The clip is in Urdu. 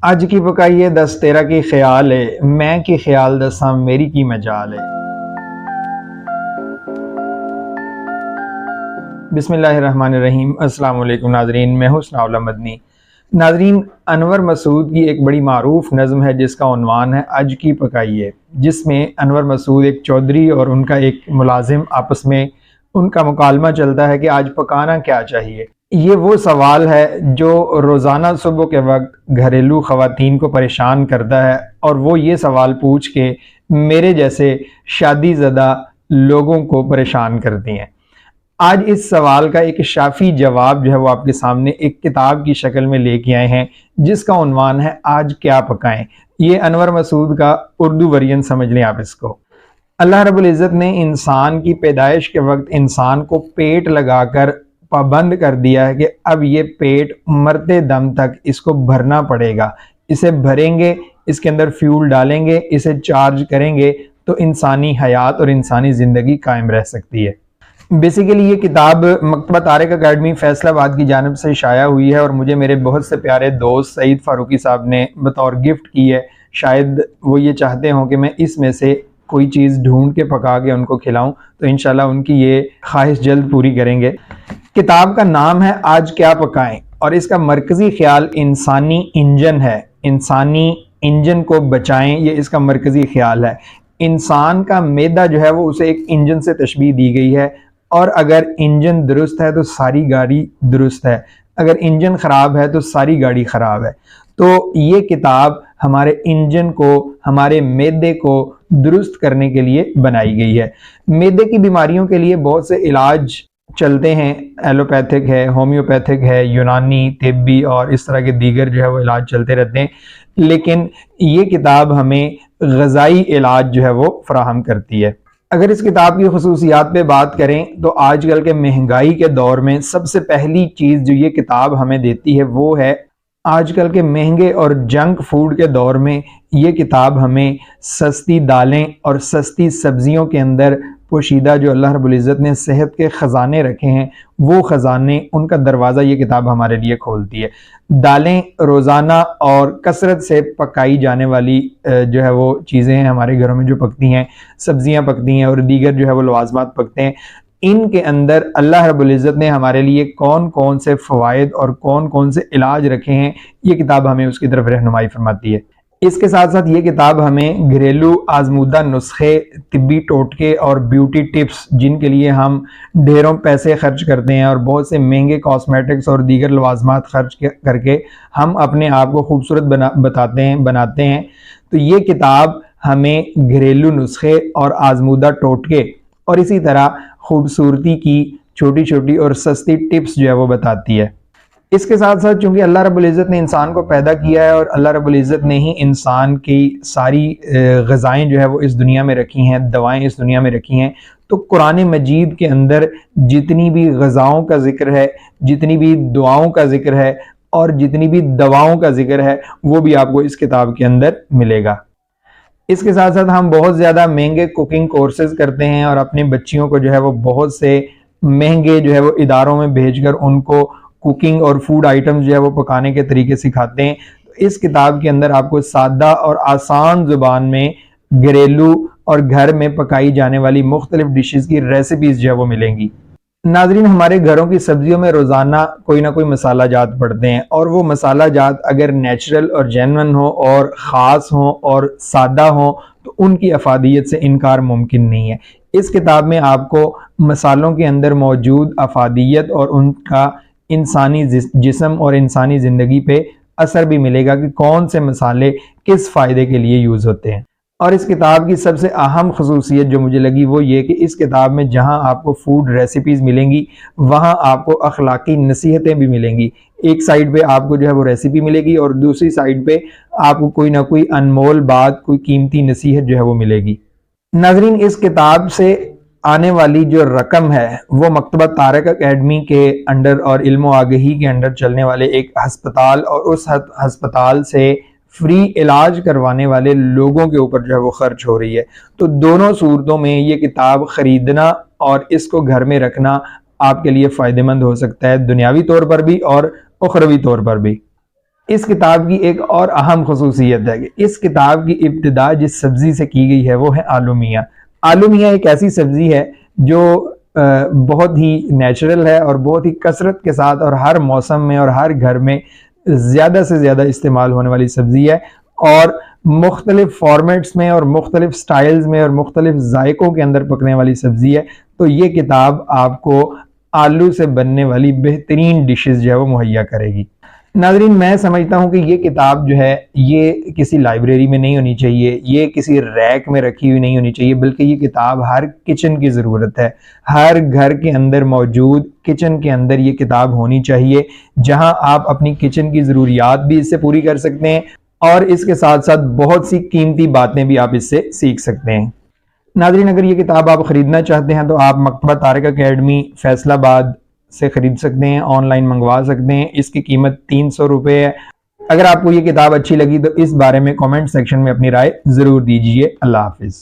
اج کی پکائیے دس تیرا کی خیال ہے، میں کی خیال دساں میری کی مجال ہے۔ بسم اللہ الرحمن الرحیم۔ السلام علیکم ناظرین، میں ہوں ثناءاللہ مدنی۔ ناظرین، انور مسعود کی ایک بڑی معروف نظم ہے جس کا عنوان ہے اج کی پکائیے، جس میں انور مسعود ایک چودھری اور ان کا ایک ملازم آپس میں ان کا مکالمہ چلتا ہے کہ آج پکانا کیا چاہیے۔ یہ وہ سوال ہے جو روزانہ صبح کے وقت گھریلو خواتین کو پریشان کرتا ہے، اور وہ یہ سوال پوچھ کے میرے جیسے شادی زدہ لوگوں کو پریشان کرتی ہیں۔ آج اس سوال کا ایک شافی جواب جو ہے وہ آپ کے سامنے ایک کتاب کی شکل میں لے کے آئے ہیں، جس کا عنوان ہے آج کیا پکائیں۔ یہ انور مسعود کا اردو ورژن سمجھ لیں آپ اس کو۔ اللہ رب العزت نے انسان کی پیدائش کے وقت انسان کو پیٹ لگا کر پابند کر دیا ہے کہ اب یہ پیٹ مرتے دم تک اس کو بھرنا پڑے گا۔ اسے بھریں گے، اس کے اندر فیول ڈالیں گے، اسے چارج کریں گے تو انسانی حیات اور انسانی زندگی قائم رہ سکتی ہے۔ بیسیکلی یہ کتاب مکتبہ طارق اکیڈمی فیصل آباد کی جانب سے شائع ہوئی ہے، اور مجھے میرے بہت سے پیارے دوست سعید فاروقی صاحب نے بطور گفٹ کی ہے۔ شاید وہ یہ چاہتے ہوں کہ میں اس میں سے کوئی چیز ڈھونڈ کے پکا کے ان کو کھلاؤں، تو انشاءاللہ ان کی یہ خواہش جلد پوری کریں گے۔ کتاب کا نام ہے آج کیا پکائیں، اور اس کا مرکزی خیال انسانی انجن ہے۔ انسانی انجن کو بچائیں، یہ اس کا مرکزی خیال ہے۔ انسان کا معدہ جو ہے وہ اسے ایک انجن سے تشبیہ دی گئی ہے، اور اگر انجن درست ہے تو ساری گاڑی درست ہے، اگر انجن خراب ہے تو ساری گاڑی خراب ہے۔ تو یہ کتاب ہمارے انجن کو، ہمارے معدے کو درست کرنے کے لیے بنائی گئی ہے۔ معدے کی بیماریوں کے لیے بہت سے علاج چلتے ہیں، ایلوپیتھک ہے، ہومیوپیتھک ہے، یونانی، طبی اور اس طرح کے دیگر جو ہے وہ علاج چلتے رہتے ہیں، لیکن یہ کتاب ہمیں غذائی علاج جو ہے وہ فراہم کرتی ہے۔ اگر اس کتاب کی خصوصیات پہ بات کریں تو آج کل کے مہنگائی کے دور میں سب سے پہلی چیز جو یہ کتاب ہمیں دیتی ہے وہ ہے، آج کل کے مہنگے اور جنک فوڈ کے دور میں یہ کتاب ہمیں سستی دالیں اور سستی سبزیوں کے اندر پوشیدہ جو اللہ رب العزت نے صحت کے خزانے رکھے ہیں، وہ خزانے، ان کا دروازہ یہ کتاب ہمارے لیے کھولتی ہے۔ دالیں روزانہ اور کثرت سے پکائی جانے والی جو ہے وہ چیزیں ہیں ہمارے گھروں میں جو پکتی ہیں، سبزیاں پکتی ہیں اور دیگر جو ہے وہ لوازمات پکتے ہیں، ان کے اندر اللہ رب العزت نے ہمارے لیے کون کون سے فوائد اور کون کون سے علاج رکھے ہیں، یہ کتاب ہمیں اس کی طرف رہنمائی فرماتی ہے۔ اس کے ساتھ ساتھ یہ کتاب ہمیں گھریلو آزمودہ نسخے، طبی ٹوٹکے اور بیوٹی ٹپس، جن کے لیے ہم ڈھیروں پیسے خرچ کرتے ہیں اور بہت سے مہنگے کاسمیٹکس اور دیگر لوازمات خرچ کر کے ہم اپنے آپ کو خوبصورت بناتے ہیں، تو یہ کتاب ہمیں گھریلو نسخے اور آزمودہ ٹوٹکے اور اسی طرح خوبصورتی کی چھوٹی چھوٹی اور سستی ٹپس جو ہے وہ بتاتی ہے۔ اس کے ساتھ ساتھ چونکہ اللہ رب العزت نے انسان کو پیدا کیا ہے اور اللہ رب العزت نے ہی انسان کی ساری غذائیں جو ہے وہ اس دنیا میں رکھی ہیں، دوائیں اس دنیا میں رکھی ہیں، تو قرآن مجید کے اندر جتنی بھی غذاؤں کا ذکر ہے، جتنی بھی دعاؤں کا ذکر ہے اور جتنی بھی دواؤں کا ذکر ہے، وہ بھی آپ کو اس کتاب کے اندر ملے گا۔ اس کے ساتھ ساتھ ہم بہت زیادہ مہنگے کوکنگ کورسز کرتے ہیں اور اپنی بچیوں کو جو ہے وہ بہت سے مہنگے جو ہے وہ اداروں میں بھیج کر ان کو کوکنگ اور فوڈ آئٹمز جو ہے وہ پکانے کے طریقے سکھاتے ہیں۔ اس کتاب کے اندر آپ کو سادہ اور آسان زبان میں گھریلو اور گھر میں پکائی جانے والی مختلف ڈشز کی ریسیپیز جو ہے وہ ملیں گی۔ ناظرین، ہمارے گھروں کی سبزیوں میں روزانہ کوئی نہ کوئی مسالہ جات پڑتے ہیں، اور وہ مسالہ جات اگر نیچرل اور جینون ہوں اور خاص ہوں اور سادہ ہوں تو ان کی افادیت سے انکار ممکن نہیں ہے۔ اس کتاب میں آپ کو مسالوں کے اندر موجود افادیت اور ان کا انسانی جسم اور انسانی زندگی پہ اثر بھی ملے گا کہ کون سے مسالے کس فائدے کے لیے یوز ہوتے ہیں۔ اور اس کتاب کی سب سے اہم خصوصیت جو مجھے لگی وہ یہ کہ اس کتاب میں جہاں آپ کو فوڈ ریسیپیز ملیں گی، وہاں آپ کو اخلاقی نصیحتیں بھی ملیں گی۔ ایک سائیڈ پہ آپ کو جو ہے وہ ریسیپی ملے گی اور دوسری سائیڈ پہ آپ کو کوئی نہ کوئی انمول بات، کوئی قیمتی نصیحت جو ہے وہ ملے گی۔ ناظرین، اس کتاب سے آنے والی جو رقم ہے وہ مکتبہ طارق اکیڈمی کے انڈر اور علم و آگہی کے انڈر چلنے والے ایک ہسپتال اور اس ہسپتال سے فری علاج کروانے والے لوگوں کے اوپر جو ہے وہ خرچ ہو رہی ہے۔ تو دونوں صورتوں میں یہ کتاب خریدنا اور اس کو گھر میں رکھنا آپ کے لیے فائدہ مند ہو سکتا ہے، دنیاوی طور پر بھی اور اخروی طور پر بھی۔ اس کتاب کی ایک اور اہم خصوصیت ہے کہ اس کتاب کی ابتدا جس سبزی سے کی گئی ہے وہ ہے آلو میاں۔ آلو میاں ایک ایسی سبزی ہے جو بہت ہی نیچرل ہے اور بہت ہی کثرت کے ساتھ اور ہر موسم میں اور ہر گھر میں زیادہ سے زیادہ استعمال ہونے والی سبزی ہے، اور مختلف فارمیٹس میں اور مختلف سٹائلز میں اور مختلف ذائقوں کے اندر پکنے والی سبزی ہے۔ تو یہ کتاب آپ کو آلو سے بننے والی بہترین ڈشز جو ہے وہ مہیا کرے گی۔ ناظرین، میں سمجھتا ہوں کہ یہ کتاب جو ہے یہ کسی لائبریری میں نہیں ہونی چاہیے، یہ کسی ریک میں رکھی ہوئی نہیں ہونی چاہیے، بلکہ یہ کتاب ہر کچن کی ضرورت ہے۔ ہر گھر کے اندر موجود کچن کے اندر یہ کتاب ہونی چاہیے، جہاں آپ اپنی کچن کی ضروریات بھی اس سے پوری کر سکتے ہیں اور اس کے ساتھ ساتھ بہت سی قیمتی باتیں بھی آپ اس سے سیکھ سکتے ہیں۔ ناظرین، اگر یہ کتاب آپ خریدنا چاہتے ہیں تو آپ مکتبہ طارق اکیڈمی فیصل آباد سے خرید سکتے ہیں، آن لائن منگوا سکتے ہیں۔ اس کی قیمت 300 روپے ہے۔ اگر آپ کو یہ کتاب اچھی لگی تو اس بارے میں کامنٹ سیکشن میں اپنی رائے ضرور دیجیے۔ اللہ حافظ۔